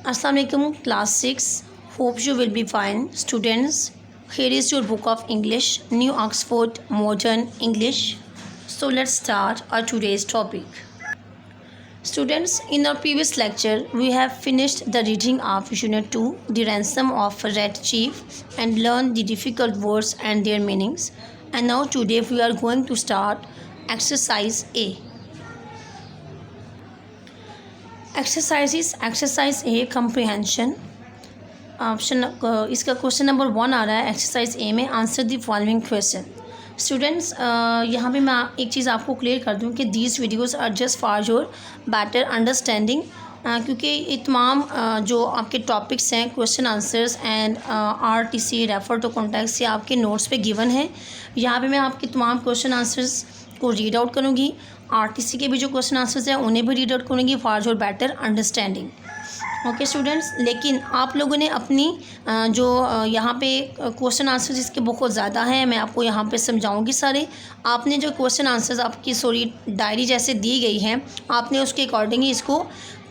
Assalamualaikum class 6. Hope you will be fine. Students, here is your book of English, New Oxford Modern English. So let's start our today's topic. Students, in our previous lecture, we have finished the reading of Unit 2, The Ransom of Red Chief, and learned the difficult words and their meanings. And now today we are going to start exercise A. Exercise A comprehension option इसका question number 1 आ रहा है exercise ए में। Answer the following question. Students, यहाँ पे मैं एक चीज़ आपको clear कर दूँ कि these videos are just for your better understanding, क्योंकि ये तमाम जो आपके टॉपिक्स हैं, question answers and RTC refer to context, ये आपके नोट्स पे गिवन है। यहाँ पे मैं आपके तमाम क्वेश्चन आंसर्स को रीड आउट करूँगी, RTC के भी जो क्वेश्चन आंसर्स हैं उन्हें भी रीड आउट करूँगी for your better understanding. Okay students, लेकिन आप लोगों ने अपनी जो यहाँ पे क्वेश्चन आंसर्स इसके बहुत ज़्यादा हैं, मैं आपको यहाँ पे समझाऊंगी सारे। आपने जो क्वेश्चन आंसर्स आपकी डायरी जैसे दी गई हैं, आपने उसके अकॉर्डिंग ही इसको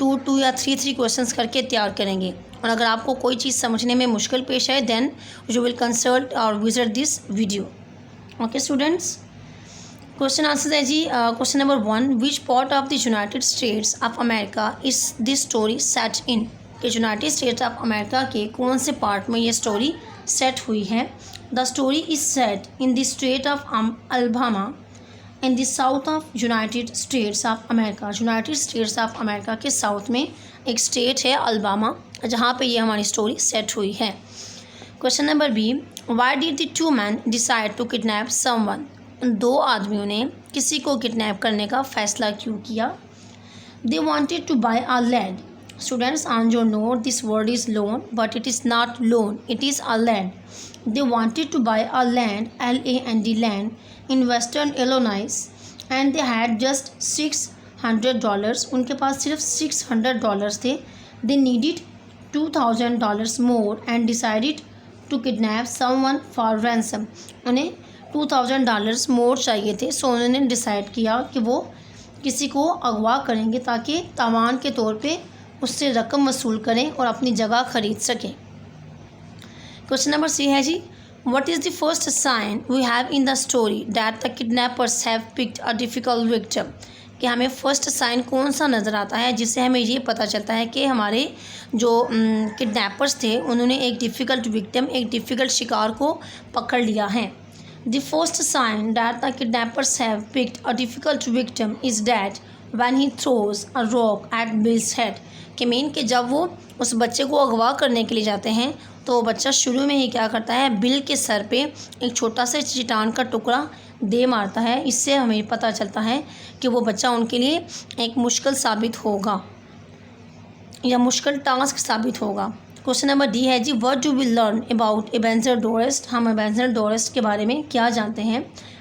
2 या 3 क्वेश्चंस करके तैयार करेंगे। और अगर आपको कोई चीज़ समझने में मुश्किल पेश आए देन यू विल कंसल्ट और visit this video. Okay students, question answer है जी। Question number 1, which part of the United States of America is this story set in. कि यूनाइटेड स्टेट्स ऑफ अमेरिका के कौन से पार्ट में ये story set हुई है। The story is set in the state of Alabama in the south of United States of America. United States of America के south में एक स्टेट है अल्बामा, जहाँ पे ये हमारी स्टोरी सेट हुई है। Question number B, why did the 2 men decide to kidnap someone. दो आदमियों ने किसी को किडनैप करने का फ़ैसला क्यों किया। They wanted to buy a land. Students, on your note this word is loan, but it is not loan, it is a land. They wanted to buy a land, LAND land, in western Illinois, and they had just $600। उनके पास सिर्फ $600 थे। They needed $2000 more and decided to kidnap someone for ransom. उन्हें $2000 मोर चाहिए थे, सो उन्होंने decide किया कि वो किसी को अगवा करेंगे ताकि तावान के तौर पे उससे रकम वसूल करें और अपनी जगह ख़रीद सकें। क्वेश्चन नंबर सी है जी, what is the first sign we have in the story that the kidnappers have picked a difficult victim. कि हमें फ़र्स्ट साइन कौन सा नज़र आता है जिससे हमें ये पता चलता है कि हमारे जो किडनैपर्स थे उन्होंने एक डिफ़िकल्ट विक्टिम, एक डिफ़िकल्ट शिकार को पकड़ लिया है। The first sign that the kidnappers have picked a difficult victim is that when he throws a rock at Bill's head। कि मीन कि जब वो उस बच्चे को अगवा करने के लिए जाते हैं तो वो बच्चा शुरू में ही क्या करता है, बिल के सर पे एक छोटा सा चट्टान का टुकड़ा दे मारता है। इससे हमें पता चलता है कि वो बच्चा उनके लिए एक मुश्किल साबित होगा या मुश्किल टास्क साबित होगा। क्वेश्चन नंबर डी है जी, what do we learn about Ebenezer Dorset. हम एबेनेज़र डोरेस्ट के बारे में क्या जानते हैं।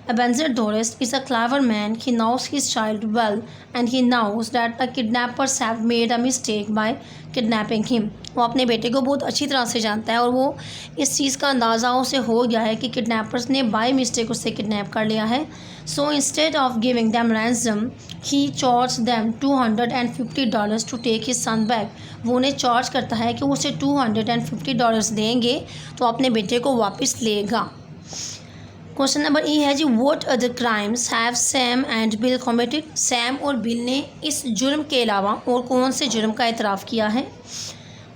Ebenezer Dorset is a clever man, he knows his child well and he knows that the kidnappers have made a mistake by kidnapping him. वो अपने बेटे को बहुत अच्छी तरह से जानता है और वो इस चीज़ का अंदाज़ा उसे हो गया है कि किडनैपर्स ने बाय मिस्टेक उससे किडनैप कर लिया है। So instead of giving them ransom he charge them $250 to take his son back. वो उन्हें चार्ज करता है कि उसे $250 देंगे तो अपने बेटे को वापस लेगा। क्वेश्चन नंबर ई है जी, what other crimes have Sam and Bill committed. Sam और बिल ने इस जुर्म के अलावा और कौन से जुर्म का इतराफ़ किया है।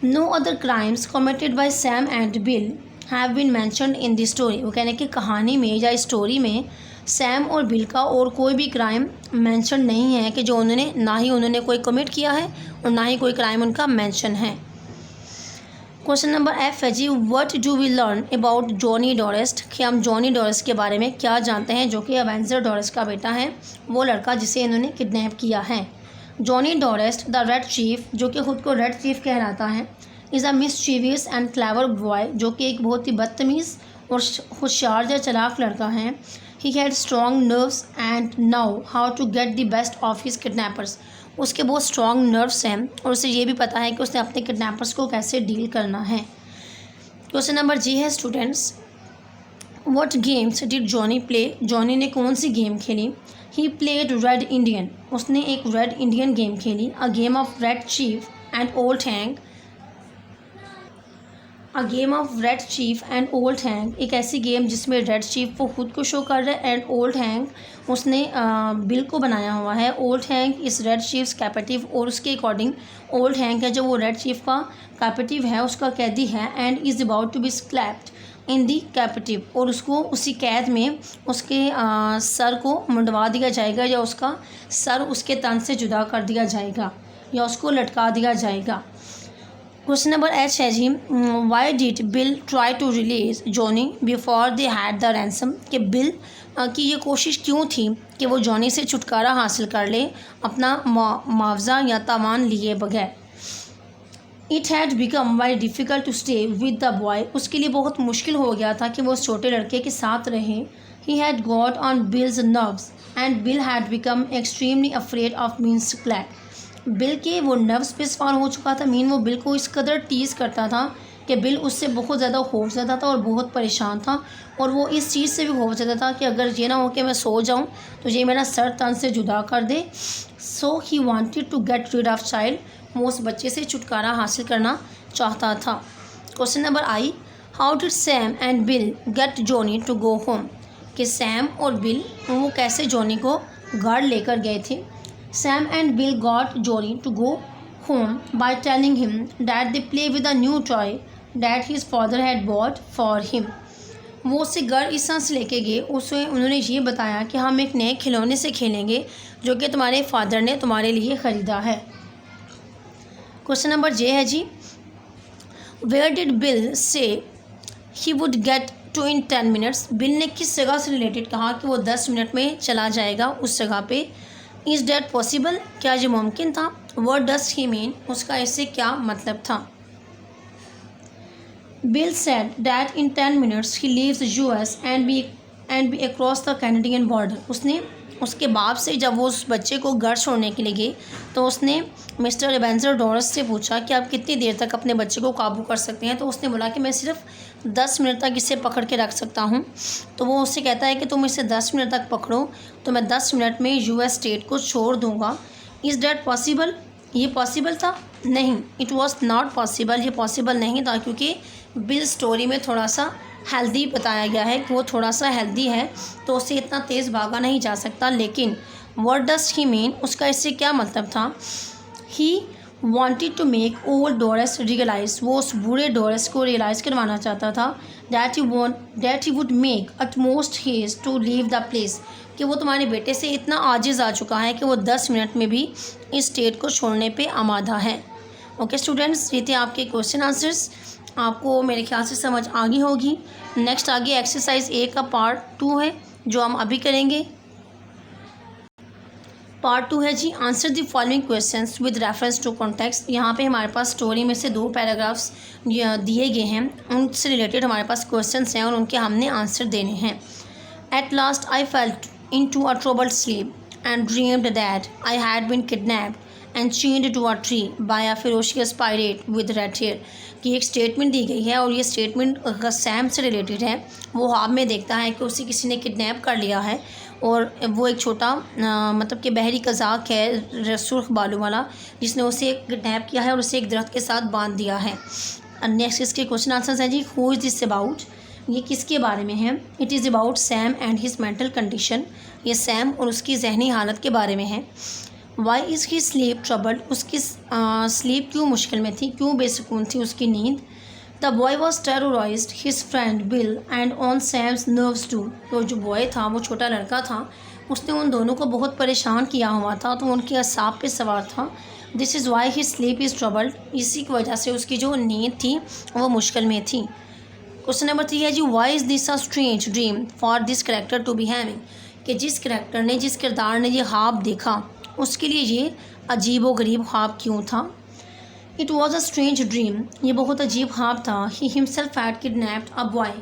No other crimes committed by Sam and Bill have been mentioned in the story. वो कहने की कहानी में या स्टोरी में सैम और बिल का और कोई भी क्राइम मेंशन नहीं है कि जो उन्होंने, ना ही उन्होंने कोई कमिट किया है और ना ही कोई क्राइम उनका मेंशन है। क्वेश्चन नंबर एफ है जी, what do we learn about Johnny Dorset. कि हम जॉनी डोरेस्ट के बारे में क्या जानते हैं, जो कि एबेनेज़र डोरेस्ट का बेटा है, वो लड़का जिसे इन्होंने किडनैप किया है। जॉनी डोरेस्ट द रेड चीफ, जो कि ख़ुद को रेड चीफ कहलाता है, is a mischievous and clever boy, जो कि एक बहुत ही बदतमीज़ और होशियार या चालाक लड़का है। He had strong nerves and know how to get the best of his kidnappers। उसके बहुत स्ट्रॉन्ग नर्व्स हैं और उसे ये भी पता है कि उसने अपने किडनैपर्स को कैसे डील करना है। क्वेश्चन नंबर जी है students, what games did Johnny play. Johnny ने कौन सी गेम खेली। He played red Indian. उसने एक रेड इंडियन गेम खेली। A game of red cheap and old hang a game of red cheap and old hang, एक ऐसी game जिसमें red chief वो खुद को शो कर रहा है एंड ओल्ड हैंग उसने बिल को बनाया हुआ है। ओल्ड हैंग इस रेड चीफ्स कैपेटिव, और उसके अकॉर्डिंग ओल्ड हैंग है जो वो रेड चीफ का कैपेटिव है, उसका कैदी है, and is about to be slapped in the captive, और उसको उसी कैद में उसके सर को मुंडवा दिया जाएगा या उसका सर उसके तन से जुदा कर दिया जाएगा या उसको लटका दिया जाएगा। क्वेश्चन नंबर एच है जी, why did Bill try to release Johnny before they had the ransom, कि बिल की ये कोशिश क्यों थी कि वो जॉनी से छुटकारा हासिल कर ले अपना मुआवजा या तावान लिए बगैर। It had become very difficult to stay with the boy, उसके लिए बहुत मुश्किल हो गया था कि वो उस छोटे लड़के के साथ रहे। He had got on Bill's nerves and Bill had become extremely afraid of mean sclack, Bill के वो नर्व्स पे सवार हो चुका था। मीन वो बिल को इस कदर टीज़ करता था कि बिल उससे बहुत ज़्यादा खौफ ज़दा था और बहुत परेशान था, और वो इस चीज़ से भी खौफ ज़दा था कि अगर ये ना हो कि मैं सो जाऊं तो ये मेरा सर तन से जुदा कर दे। So he wanted to get rid of child, वो उस बच्चे से छुटकारा हासिल करना चाहता था। Question number I, how did Sam and Bill get Johnny to go home, कि सैम और बिल वो कैसे जॉनी को घर लेकर गए थे। Sam and Bill got Johnny to go home by telling him that they play with a new toy that his father had bought for him. वो उसे घर इस तरह से लेके गए, उसे उन्होंने ये बताया कि हम एक नए खिलौने से खेलेंगे जो कि तुम्हारे फादर ने तुम्हारे लिए ख़रीदा है। क्वेश्चन नंबर जे है जी, where did Bill say he would get to in 10 minutes, Bill ने किस जगह से रिलेटेड कहा कि वो 10 मिनट में चला जाएगा उस जगह पे। इज़ डैट पॉसिबल, क्या ये मुमकिन था। व्हाट डज ही मीन, उसका इससे क्या मतलब था। Bill said that in 10 minutes he leaves US and B across the Canadian border, उसने उसके बाप से जब वो उस बच्चे को घर छोड़ने के लिए गई तो उसने मिस्टर एवेंजर डॉरस से पूछा कि आप कितनी देर तक अपने बच्चे को काबू कर सकते हैं, तो उसने बोला कि मैं सिर्फ 10 मिनट तक इसे पकड़ के रख सकता हूँ। तो वो उससे कहता है कि तुम इसे 10 मिनट तक पकड़ो तो मैं 10 मिनट में US स्टेट को छोड़ दूँगा। इज़ डैट पॉसिबल, ये पॉसिबल था। नहीं, इट वॉज नॉट पॉसिबल, ये पॉसिबल नहीं था, क्योंकि बिल स्टोरी में थोड़ा सा हेल्दी बताया गया है कि वो थोड़ा सा हेल्दी है तो उससे इतना तेज़ भागा नहीं जा सकता। लेकिन व्हाट डज ही मीन, उसका इससे क्या मतलब था। ही wanted to make old Doris realize, वो उस बूढ़े डोरस को रियलाइज़ करवाना चाहता था that he would make utmost haste to leave the place, कि वो तुम्हारे बेटे से इतना आजिज़ आ चुका है कि वो 10 मिनट में भी इस स्टेट को छोड़ने पे आमादा है। ओके स्टूडेंट्स, ये थे आपके क्वेश्चन आंसर्स, आपको मेरे ख्याल से समझ आ गई होगी। नेक्स्ट आगे एक्सरसाइज ए का पार्ट 2 है जो हम अभी करेंगे। पार्ट 2 है जी, answer the following questions with reference to context. यहाँ पे हमारे पास स्टोरी में से 2 पैराग्राफ्स दिए गए हैं, उनसे रिलेटेड हमारे पास क्वेश्चंस हैं और उनके हमने आंसर देने हैं। At last I felt into a troubled sleep and dreamed that I had been kidnapped and chained to a tree by a ferocious pirate with red hair, कि एक स्टेटमेंट दी गई है और ये स्टेटमेंट सैम से related है। वो ख्वाब में देखता है कि उसे किसी ने किडनैप कर लिया है और वो एक छोटा मतलब कि बहरी कज़ाक है सुर्ख बालों वाला, जिसने उसे किडनैप किया है और उसे एक दरख्त के साथ बांध दिया है। नेक्स्ट इसके क्वेश्चन आंसर्स हैं जी, हु इज़ दिस अबाउट, ये किसके बारे में है। It is about Sam and his mental condition, ये सैम और उसकी जहनी हालत के बारे में है। Why is he sleep troubled, उसकी स्लीप क्यों मुश्किल में थी, क्यों बेसुकून थी उसकी नींद। The boy was terrorised his friend Bill and on Sam's nerves too, तो जो बॉय था वो छोटा लड़का था, उसने उन दोनों को बहुत परेशान किया हुआ था, तो उनके असाब पे सवार था। This is why his sleep is troubled, इसी की वजह से उसकी जो नींद थी वो मुश्किल में थी। क्वेश्चन नंबर 3 है जी, why is this a strange dream for this character to be having, कि जिस करेक्टर ने जिस किरदार ने ये ख्वाब देखा उसके लिए ये अजीब व गरीब ख्वाब क्यों था। It was a strange dream, ये बहुत अजीब ख्वाब था। He himself had kidnapped a boy,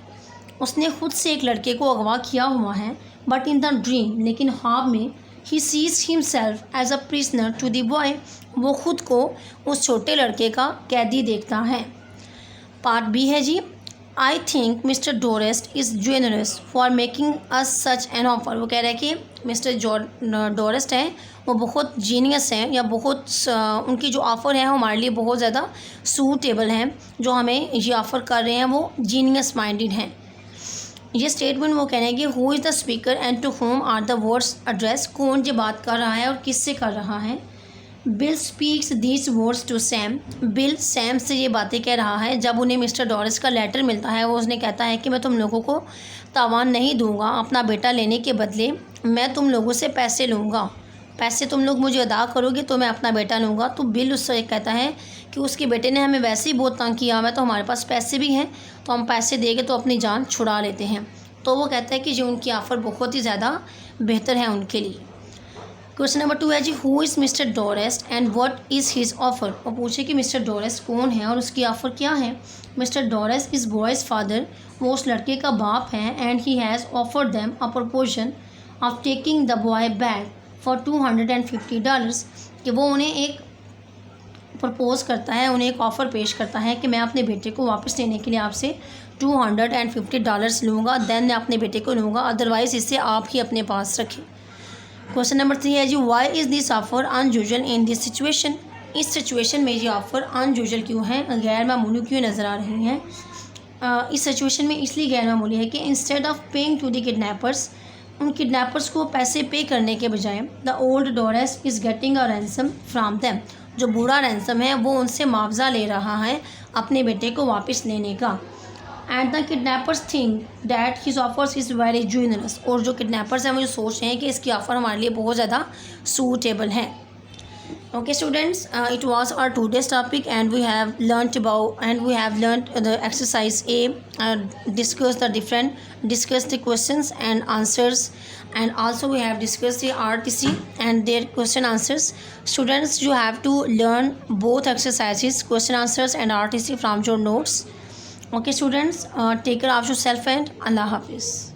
उसने खुद से एक लड़के को अगवा किया हुआ है। बट इन द ड्रीम, लेकिन ख्वाब में, he sees himself as a prisoner to the boy, वो खुद को उस छोटे लड़के का कैदी देखता है। पार्ट बी है जी, I think Mister Dorset is generous for making us such an offer. वो कह रहा है कि मिस्टर डोरेस्ट है वो बहुत जीनियस हैं, या बहुत उनकी जो ऑफ़र है हमारे लिए बहुत ज़्यादा सूटेबल हैं, जो हमें ये ऑफ़र कर रहे हैं वो जीनियस माइंडेड हैं। ये स्टेटमेंट वो कह रहे हैं कि who is the speaker and to whom are the words address. कौन ये बात कर रहा है और किससे कर रहा है। Bill speaks these words to Sam. Bill Sam से ये बातें कह रहा है जब उन्हें मिस्टर डोरिस का लेटर मिलता है। वो उसने कहता है कि मैं तुम लोगों को तावान नहीं दूंगा, अपना बेटा लेने के बदले मैं तुम लोगों से पैसे लूँगा, पैसे तुम लोग मुझे अदा करोगे तो मैं अपना बेटा लूँगा। तो बिल उससे कहता है कि उसके बेटे ने हमें वैसे ही बहुत तंग किया हुआ है, तो हमारे पास पैसे भी हैं, तो हम पैसे देंगे तो अपनी जान छुड़ा लेते हैं। तो वो कहता है कि जो उनकी ऑफ़र बहुत ही ज़्यादा बेहतर है उनके लिए। क्वेश्चन नंबर 2 है जी, who is Mister Dorset and what is his offer. और पूछे कि मिस्टर डोरेस्ट कौन है और उसकी ऑफ़र क्या है। Mister Dorset is boy's father. वो उस लड़के का बाप है। And he has offered them a proposition of taking the boy back for $250 कि वो उन्हें एक प्रपोज़ करता है, उन्हें एक ऑफ़र पेश करता है कि मैं अपने बेटे को वापस लेने के लिए आपसे $250 लूँगा, देन मैं अपने बेटे को लूँगा, अदरवाइज़ इसे आप ही अपने पास रखें। क्वेश्चन नंबर 3 है जी, why is this offer unusual in this situation. इस सिचुएशन में ये ऑफ़र अनयूजुअल क्यों है, गैर मामूली क्यों नज़र आ रही हैं। इस सिचुएशन में इसलिए गैर मामूली है कि instead of paying to the kidnappers, उन किडनैपर्स को पैसे पे करने के बजाय the old Dorset is getting a ransom from them, जो बूढ़ा रैंसम है वो उनसे मुआवजा ले रहा है अपने बेटे को वापस लेने का। And the kidnappers think that his offers is very generous, और जो किडनैपर्स हैं वो सोच रहे हैं कि इसकी ऑफ़र हमारे लिए बहुत ज़्यादा सूटेबल है। Okay students, it was our today's topic and we have learnt the exercise A, discuss the questions and answers, and also we have discussed the RTC and their question answers. Students, you have to learn both exercises, question answers and RTC from your notes. Okay students, take care of yourself and Allah Hafiz.